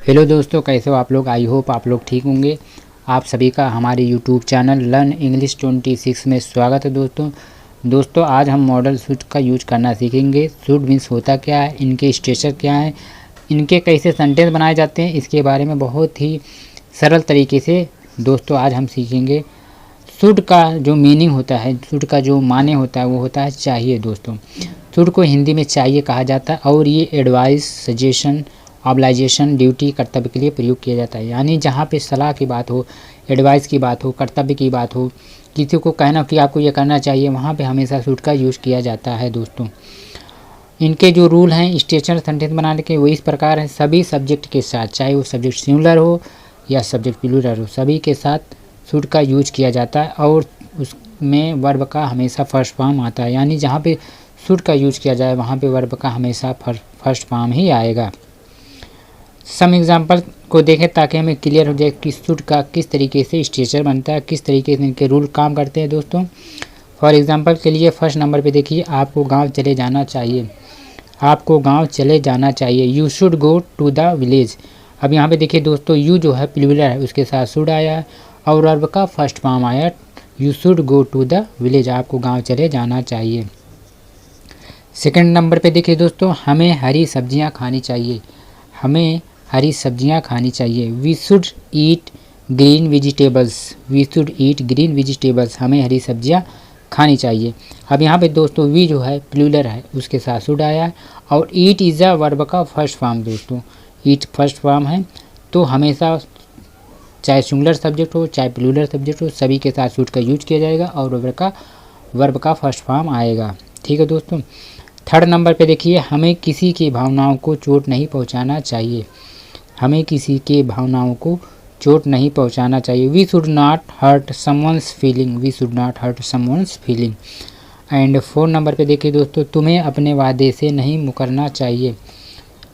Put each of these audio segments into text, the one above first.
Hello दोस्तों, कैसे हो आप लोग। आई होप आप लोग ठीक होंगे। आप सभी का हमारे यूट्यूब चैनल लर्न इंग्लिश 26 में स्वागत है। दोस्तों आज हम मॉडल शुड का यूज करना सीखेंगे। शुड मीन्स होता क्या है, इनके स्ट्रक्चर क्या है, इनके कैसे सेंटेंस बनाए जाते हैं, इसके बारे में बहुत ही सरल तरीके से दोस्तों आज हम सीखेंगे। शुड का जो मीनिंग होता है, शुड का जो माने होता है वो होता है चाहिए। दोस्तों शुड को हिंदी में चाहिए कहा जाता है और ये एडवाइस, सजेशन, ऑब्लाइजेशन, ड्यूटी, कर्तव्य के लिए प्रयोग किया जाता है। यानी जहाँ पे सलाह की बात हो, एडवाइस की बात हो, कर्तव्य की बात हो, किसी को कहना कि आपको ये करना चाहिए, वहाँ पे हमेशा शुड का यूज़ किया जाता है। दोस्तों इनके जो रूल हैं स्ट्रक्चर सेंटेंस बनाने के वो इस प्रकार हैं। सभी सब्जेक्ट के साथ, चाहे वो सब्जेक्ट सिंगुलर हो या सब्जेक्ट प्लूरल हो, सभी के साथ शुड का यूज किया जाता है और उसमें वर्ब का हमेशा फर्स्ट फॉर्म आता है। यानी जहाँ पे शुड का यूज किया जाए वहाँ पे वर्ब का हमेशा फर्स्ट फॉर्म ही आएगा। सम एग्जाम्पल को देखें ताकि हमें क्लियर हो जाए कि शुड का किस तरीके से स्ट्रक्चर बनता है, किस तरीके से इनके रूल काम करते हैं। दोस्तों फॉर एग्जांपल के लिए फर्स्ट नंबर पे देखिए, आपको गांव चले जाना चाहिए। आपको गांव चले जाना चाहिए। You should go to the village. अब यहाँ पे देखिए दोस्तों, यू जो है प्लूरल है, उसके साथ शुड आया है और वर्ब का फर्स्ट फॉर्म आया you should go to the village. आपको गाँव चले जाना चाहिए। सेकेंड नंबर पे देखिए दोस्तों, हमें हरी सब्जियाँ खानी चाहिए। हमें हरी सब्जियां खानी चाहिए। We should eat green vegetables. We should eat green vegetables. हमें हरी सब्जियां खानी चाहिए। अब यहाँ पे दोस्तों वी जो है प्लूरल है, उसके साथ शुड आया है और ईट इज़ अ वर्ब का फर्स्ट फॉर्म। दोस्तों ईट फर्स्ट फॉर्म है तो हमेशा चाहे सिंगुलर सब्जेक्ट हो चाहे प्लूरल सब्जेक्ट हो, सभी के साथ शुड का यूज किया जाएगा और वर्ब का फर्स्ट फॉर्म आएगा। ठीक है दोस्तों। थर्ड नंबर पे देखिए, हमें किसी की भावनाओं को चोट नहीं पहुँचाना चाहिए। हमें किसी के भावनाओं को चोट नहीं पहुंचाना चाहिए। We should not hurt someone's feeling. We should not hurt someone's feeling. And 4 number पे देखिए दोस्तों, तुम्हें अपने वादे से नहीं मुकरना चाहिए।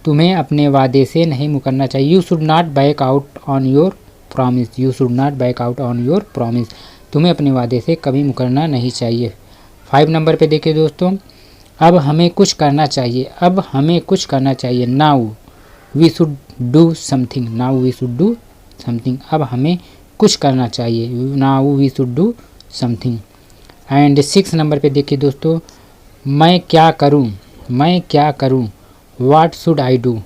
तुम्हें अपने वादे से नहीं मुकरना चाहिए। You should not back out on your promise. You should not back out on your promise. तुम्हें अपने वादे से कभी मुकरना नहीं चाहिए। 5 नंबर पे देखिए दोस्तों, अब हमें कुछ करना चाहिए। अब हमें कुछ करना चाहिए। Now we should do something. Now we should do something. अब हमें कुछ करना चाहिए। Now we should do something. And 6 number पे देखिए दोस्तों, मैं क्या करूं। मैं क्या करूं। What should I do.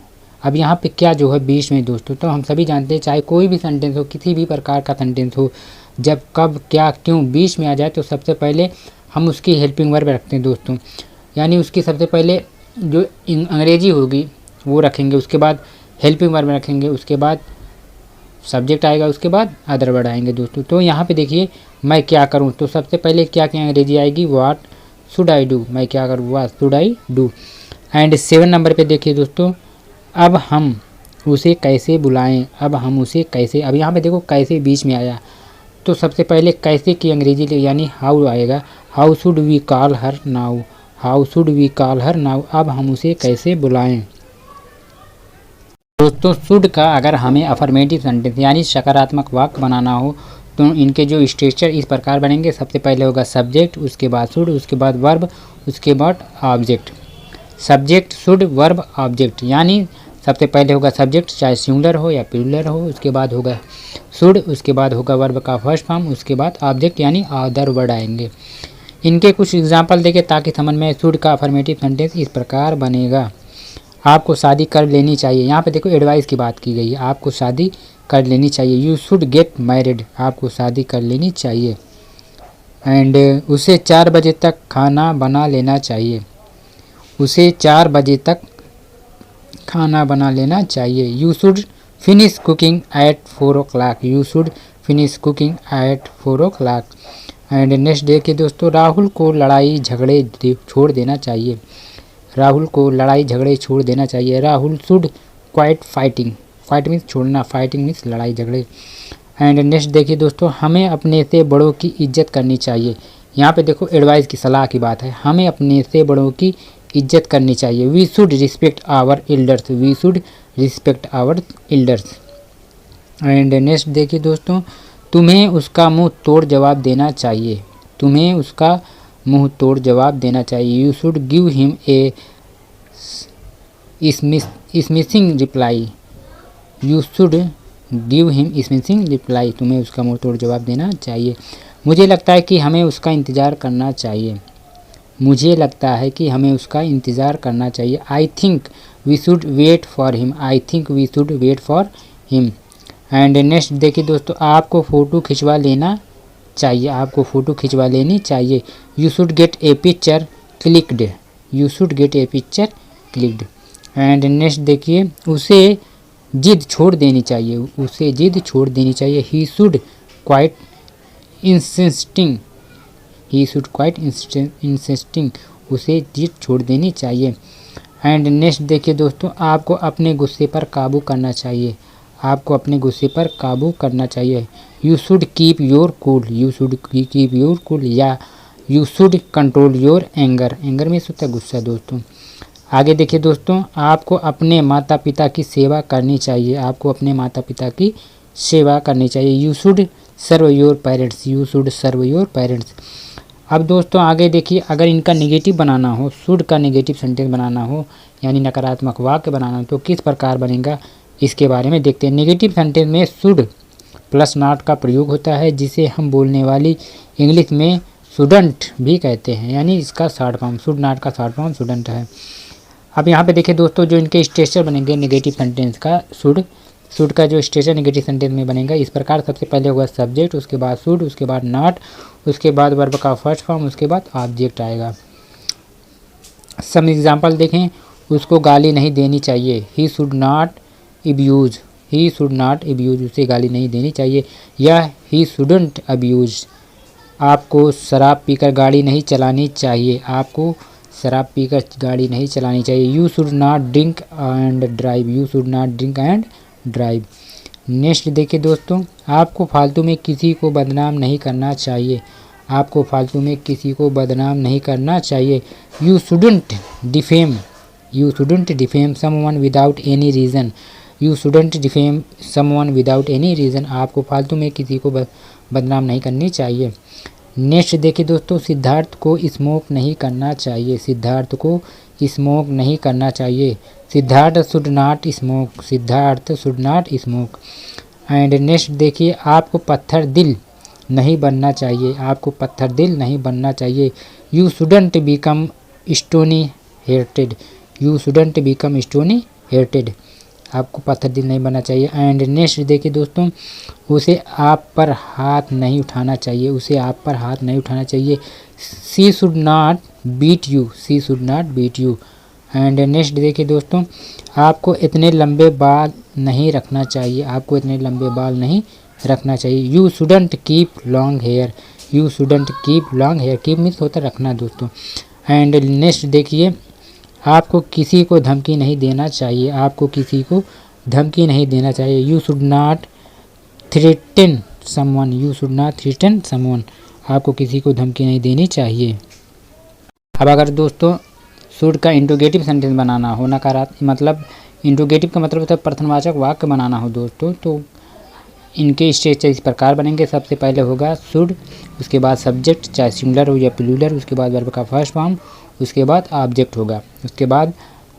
अब यहाँ पे क्या जो है बीच में दोस्तों, तो हम सभी जानते हैं चाहे कोई भी सेंटेंस हो, किसी भी प्रकार का सेंटेंस हो, जब कब क्या क्यों बीच में आ जाए तो सबसे पहले हम उसकी हेल्पिंग वर्ब रखते हैं दोस्तों। यानी उसकी सबसे पहले जो अंग्रेजी होगी वो रखेंगे, उसके बाद हेल्पिंग वर्ब रखेंगे, उसके बाद सब्जेक्ट आएगा, उसके बाद अदर वर्ड आएंगे दोस्तों। तो यहाँ पे देखिए मैं क्या करूँ, तो सबसे पहले क्या की अंग्रेजी आएगी व्हाट शुड आई डू। मैं क्या करूँ, what should I do. And 7 number पे देखिए दोस्तों, अब हम उसे कैसे बुलाएं। अब हम उसे कैसे, अब यहाँ पे देखो कैसे बीच में आया तो सबसे पहले कैसे की अंग्रेजी यानी हाउ आएगा। How should we call her now. How should we call her now. अब हम उसे कैसे बुलाएं। दोस्तों शुड का अगर हमें अफर्मेटिव सेंटेंस यानी सकारात्मक वाक्य बनाना हो तो इनके जो स्ट्रक्चर इस प्रकार बनेंगे। सबसे पहले होगा सब्जेक्ट, उसके बाद शुड, उसके बाद वर्ब, उसके बाद object. Subject, should, verb, object. यानी सबसे पहले होगा सब्जेक्ट चाहे सिंगुलर हो या प्लूरल हो, उसके बाद होगा शुड, उसके बाद होगा वर्ब का फर्स्ट फॉर्म, उसके बाद ऑब्जेक्ट यानी अदर वर्ड आएंगे। इनके कुछ एग्जाम्पल देखें ताकि समझ में। शुड का अफर्मेटिव सेंटेंस इस प्रकार बनेगा, आपको शादी कर लेनी चाहिए। यहाँ पे देखो एडवाइस की बात की गई है, आपको शादी कर लेनी चाहिए। You should get married. आपको शादी कर लेनी चाहिए। एंड उसे 4 बजे तक खाना बना लेना चाहिए। उसे 4 बजे तक खाना बना लेना चाहिए। You should finish cooking eight 4 o'clock। You should finish cooking eight 4 o'clock। And next day के दोस्तों, राहुल को लड़ाई झगड़े छोड़ देना चाहिए। राहुल को लड़ाई झगड़े छोड़ देना चाहिए। Rahul should quite fighting. Fight means छोड़ना, फाइटिंग मीन्स लड़ाई झगड़े। एंड नेक्स्ट देखिए दोस्तों, हमें अपने से बड़ों की इज्जत करनी चाहिए। यहाँ पे देखो एडवाइस की, सलाह की बात है। हमें अपने से बड़ों की इज्जत करनी चाहिए। We should respect our elders. We should respect our elders. And next देखिए दोस्तों, तुम्हें उसका मुंह तोड़ जवाब देना चाहिए। तुम्हें उसका मुंह तोड़ जवाब देना चाहिए। You should give him a smashing reply. You should give him smashing reply, तुम्हें उसका मुंह तोड़ जवाब देना चाहिए। मुझे लगता है कि हमें उसका इंतज़ार करना चाहिए। मुझे लगता है कि हमें उसका इंतज़ार करना चाहिए। I think we should wait for him. I think we should wait for him. And next देखिए दोस्तों, आपको फ़ोटो खिंचवा लेना चाहिए। आपको फ़ोटो खिंचवा लेनी चाहिए। You should get A picture clicked. You should get A picture clicked. And next देखिए, उसे जिद छोड़ देनी चाहिए। उसे जिद छोड़ देनी चाहिए। He should quite insisting. He should quite insisting. उसे जिद छोड़ देनी चाहिए। एंड नेक्स्ट देखिए दोस्तों, आपको अपने गुस्से पर काबू करना चाहिए। आपको अपने गुस्से पर काबू करना चाहिए। You should keep your cool. You should keep your cool या you should control your anger. Anger में होता है गुस्सा दोस्तों। आगे देखिए दोस्तों, आपको अपने माता पिता की सेवा करनी चाहिए। आपको अपने माता पिता की सेवा करनी चाहिए। You should serve your parents. You should serve your parents. अब दोस्तों आगे देखिए, अगर इनका नेगेटिव बनाना हो, शुड का नेगेटिव सेंटेंस बनाना हो यानी नकारात्मक वाक्य बनाना हो तो किस प्रकार बनेगा, इसके बारे में देखते हैं। नेगेटिव सेंटेंस में शुड प्लस नॉट का प्रयोग होता है, जिसे हम बोलने वाली इंग्लिश में शुडंट भी कहते हैं, यानी इसका शॉर्ट फॉर्म शुड नॉट का शॉर्ट फॉर्म शुडंट है। अब यहाँ पे देखिए दोस्तों, जो इनके स्ट्रक्चर बनेंगे नेगेटिव सेंटेंस का, शुड का जो स्ट्रक्चर नेगेटिव सेंटेंस में बनेगा इस प्रकार, सबसे पहले होगा सब्जेक्ट, उसके बाद शुड, उसके बाद नॉट, उसके बाद वर्ब का फर्स्ट फॉर्म, उसके बाद ऑब्जेक्ट आएगा। सम एग्जाम्पल देखें, उसको गाली नहीं देनी चाहिए। He should not abuse. He should not abuse, उसे गाली नहीं देनी चाहिए। या ही शुडंट अब्यूज। आपको शराब पीकर गाड़ी नहीं चलानी चाहिए। आपको शराब पीकर गाड़ी नहीं चलानी चाहिए। You should not drink and drive. You should not drink and drive. Next देखिए दोस्तों, आपको फालतू में किसी को बदनाम नहीं करना चाहिए। आपको फालतू में किसी को बदनाम नहीं करना चाहिए। You shouldn't defame. You shouldn't defame someone without any reason. You shouldn't defame someone without any reason. आपको फालतू में किसी को बदनाम नहीं करनी चाहिए। नेक्स्ट देखिए दोस्तों, सिद्धार्थ को स्मोक नहीं करना चाहिए। सिद्धार्थ को स्मोक नहीं करना चाहिए। Siddharth should not smoke. Siddharth should not smoke. And next देखिए, आपको पत्थर दिल नहीं बनना चाहिए। आपको पत्थर दिल नहीं बनना चाहिए। You shouldn't become stony hearted. You shouldn't become stony hearted. आपको पत्थर दिल नहीं बनना चाहिए। एंड नेक्स्ट देखिए दोस्तों, उसे आप पर हाथ नहीं उठाना चाहिए। उसे आप पर हाथ नहीं उठाना चाहिए। She should not beat you. She should not beat you. And next देखिए दोस्तों, आपको इतने लंबे बाल नहीं रखना चाहिए। आपको इतने लंबे बाल नहीं रखना चाहिए। You shouldn't keep long hair. You shouldn't keep long hair. Keep means होता रखना दोस्तों। एंड नेक्स्ट देखिए, आपको किसी को धमकी नहीं देना चाहिए। आपको किसी को धमकी नहीं देना चाहिए। You should not threaten someone. You should not threaten someone. आपको किसी को धमकी नहीं देनी चाहिए। अब अगर दोस्तों शुड का इंट्रोगेटिव सेंटेंस बनाना हो, नकारात्मक मतलब इंट्रोगेटिव का मतलब होता है प्रश्नवाचक वाक्य बनाना हो दोस्तों, तो इनके स्ट्रक्चर इस प्रकार बनेंगे। सबसे पहले होगा शुड, उसके बाद सब्जेक्ट चाहे सिंगुलर हो या प्लूरल, उसके बाद वर्ब का फर्स्ट फॉर्म, उसके बाद ऑब्जेक्ट होगा, उसके बाद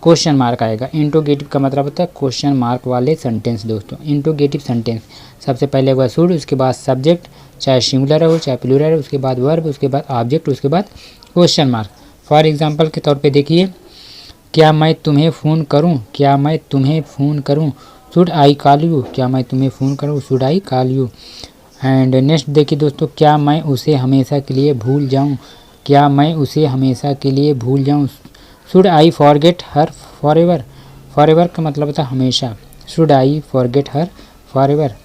क्वेश्चन मार्क आएगा। इंट्रोगेटिव का मतलब होता है क्वेश्चन मार्क वाले सेंटेंस दोस्तों। इंट्रोगेटिव सेंटेंस सबसे पहले होगा शुड, उसके बाद सब्जेक्ट चाहे सिंगुलर हो चाहे प्लूरल हो, उसके बाद वर्ब, उसके बाद ऑब्जेक्ट, उसके बाद क्वेश्चन मार्क। फॉर एग्जांपल के तौर पे देखिए, क्या मैं तुम्हें फ़ोन करूं? क्या मैं तुम्हें फ़ोन करूं? Should I call you. क्या मैं तुम्हें फ़ोन करूं? Should I call you. And next देखिए दोस्तों, क्या मैं उसे हमेशा के लिए भूल जाऊं? क्या मैं उसे हमेशा के लिए भूल जाऊं? Should I forget her forever. Forever का मतलब होता है हमेशा। Should I forget her forever.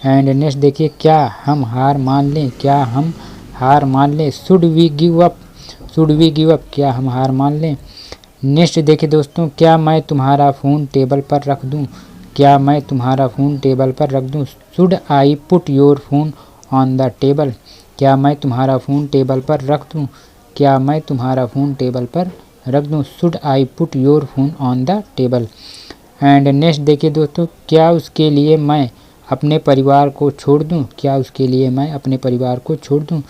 And next देखिए, क्या हम हार मान लें? क्या हम हार मान लें? Should we give up. Should we give up. क्या हम हार मान लें? नेक्स्ट देखिए दोस्तों, क्या मैं तुम्हारा फ़ोन टेबल पर रख दूं? क्या मैं तुम्हारा फ़ोन टेबल पर रख दूं? Should I put your phone on the table. क्या मैं तुम्हारा फ़ोन टेबल पर रख दूं? क्या मैं तुम्हारा फ़ोन टेबल पर रख दूं? Should I put your phone on the table. And next देखिए दोस्तों, क्या उसके लिए मैं अपने परिवार को छोड़ दूं? क्या उसके लिए मैं अपने परिवार को छोड़ दूं?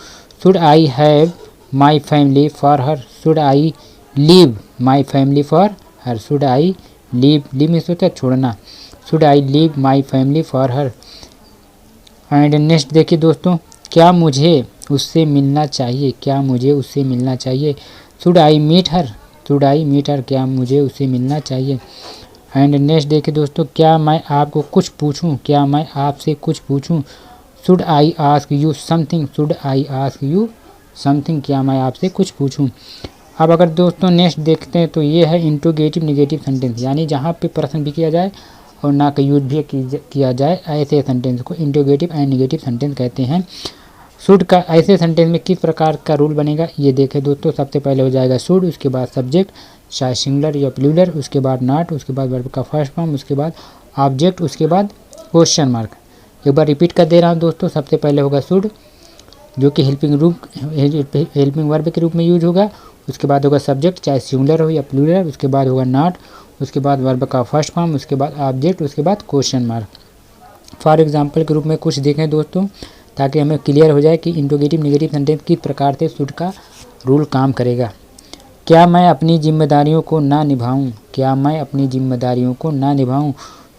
Should I have my family for her. Should I leave my family for her. Should I leave means होता है छोड़ना। Should I leave my family for her. And next देखिए दोस्तों, क्या मुझे उससे मिलना चाहिए, क्या मुझे उससे मिलना चाहिए। Should I meet her, should I meet her, क्या मुझे उससे मिलना चाहिए। एंड नेक्स्ट देखिए दोस्तों, क्या मैं आपको कुछ पूछूं, क्या मैं आपसे कुछ पूछूं। Should I ask you something, should I ask you something, क्या मैं आपसे कुछ पूछूं। अब अगर दोस्तों नेक्स्ट देखते हैं तो ये है इंट्रोगेटिव नेगेटिव सेंटेंस, यानी जहाँ पे प्रश्न भी किया जाए और ना का यूज भी किया जाए, ऐसे सेंटेंस को इंट्रोगेटिव एंड नेगेटिव सेंटेंस कहते हैं। शुड का ऐसे सेंटेंस में किस प्रकार का रूल बनेगा ये देखें दोस्तों। सबसे पहले हो जाएगा शुड, उसके बाद सब्जेक्ट चाहे सिंगुलर या प्लूरल, उसके बाद नॉट, उसके बाद वर्ब का फर्स्ट फॉर्म, उसके बाद ऑब्जेक्ट, उसके बाद क्वेश्चन मार्क। एक बार रिपीट कर दे रहा हूँ दोस्तों। सबसे पहले होगा शुड जो कि हेल्पिंग वर्ब के रूप में यूज होगा, उसके बाद होगा सब्जेक्ट चाहे सिंगुलर हो या प्लूरल, उसके बाद होगा नॉट, उसके बाद वर्ब का फर्स्ट फॉर्म, उसके बाद ऑब्जेक्ट, उसके बाद क्वेश्चन मार्क। फॉर एग्जांपल के रूप में कुछ देखें दोस्तों ताकि हमें क्लियर हो जाए कि इंट्रोगेटिव नेगेटिव सेंटेंस किस प्रकार से शुड का रूल काम करेगा। क्या मैं अपनी जिम्मेदारियों को ना निभाऊं, क्या मैं अपनी जिम्मेदारियों को ना निभाऊं।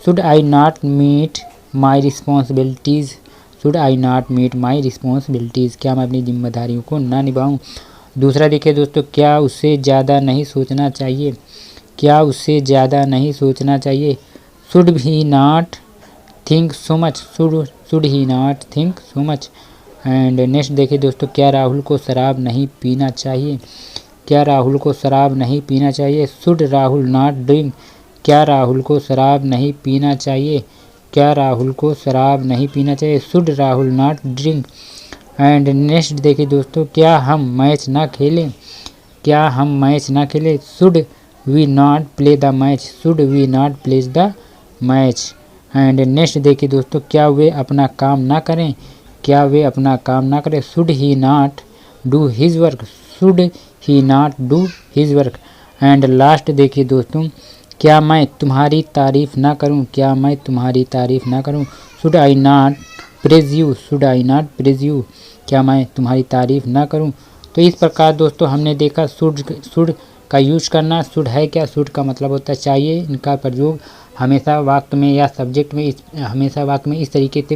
Should I not meet my responsibilities, should I not meet my responsibilities, क्या मैं अपनी जिम्मेदारियों को ना निभाऊं। दूसरा देखिए दोस्तों, क्या उससे ज़्यादा नहीं सोचना चाहिए, क्या उससे ज़्यादा नहीं सोचना चाहिए। Should he not think so much, should he not think so much. And next देखिए दोस्तों, क्या राहुल को शराब नहीं पीना चाहिए, क्या राहुल को शराब नहीं पीना चाहिए। शुड राहुल नॉट ड्रिंक, क्या राहुल को शराब नहीं पीना चाहिए, क्या राहुल को शराब नहीं पीना चाहिए। Should Rahul not drink. And next देखिए दोस्तों, क्या हम मैच ना खेलें, क्या हम मैच ना खेलें। Should we not play the match, should we not play the match. And next देखिए दोस्तों, क्या वे अपना काम ना करें, क्या वे अपना काम ना करें। Should he not do his work, should he not do his work. And last देखिए दोस्तों, क्या मैं तुम्हारी तारीफ़ ना करूं, क्या मैं तुम्हारी तारीफ़ ना करूं। Should I not praise you, should I not praise you, क्या मैं तुम्हारी तारीफ़ ना करूं। तो इस प्रकार दोस्तों हमने देखा शुड का यूज करना। शुड है क्या, शुड का मतलब होता है चाहिए। इनका प्रयोग हमेशा वाक्य में या सब्जेक्ट में हमेशा वाक्य में इस तरीके से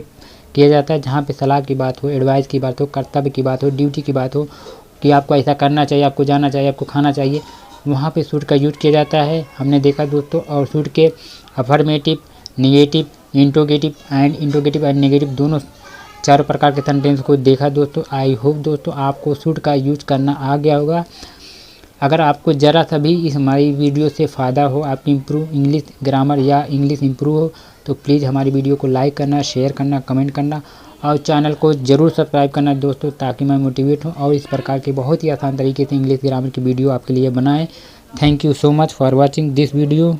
किया जाता है जहाँ पे सलाह की बात हो, एडवाइस की बात हो, कर्तव्य की बात हो, ड्यूटी की बात हो कि आपको ऐसा करना चाहिए, आपको जाना चाहिए, आपको खाना चाहिए, वहाँ पे शुड का यूज किया जाता है हमने देखा दोस्तों। और शुड के affirmative, negative, interrogative and negative दोनों चारों प्रकार के सेंटेंस को देखा दोस्तों। आई होप दोस्तों आपको शुड का यूज करना आ गया होगा। अगर आपको ज़रा सा भी इस हमारी वीडियो से फ़ायदा हो, आपकी इम्प्रूव इंग्लिश ग्रामर या इंग्लिश इम्प्रूव हो, तो प्लीज़ हमारी वीडियो को लाइक करना, शेयर करना, कमेंट करना और चैनल को ज़रूर सब्सक्राइब करना दोस्तों, ताकि मैं मोटिवेट हूँ और इस प्रकार के बहुत ही आसान तरीके से इंग्लिश ग्रामर की वीडियो आपके लिए बनाएं। Thank you so much for watching this video.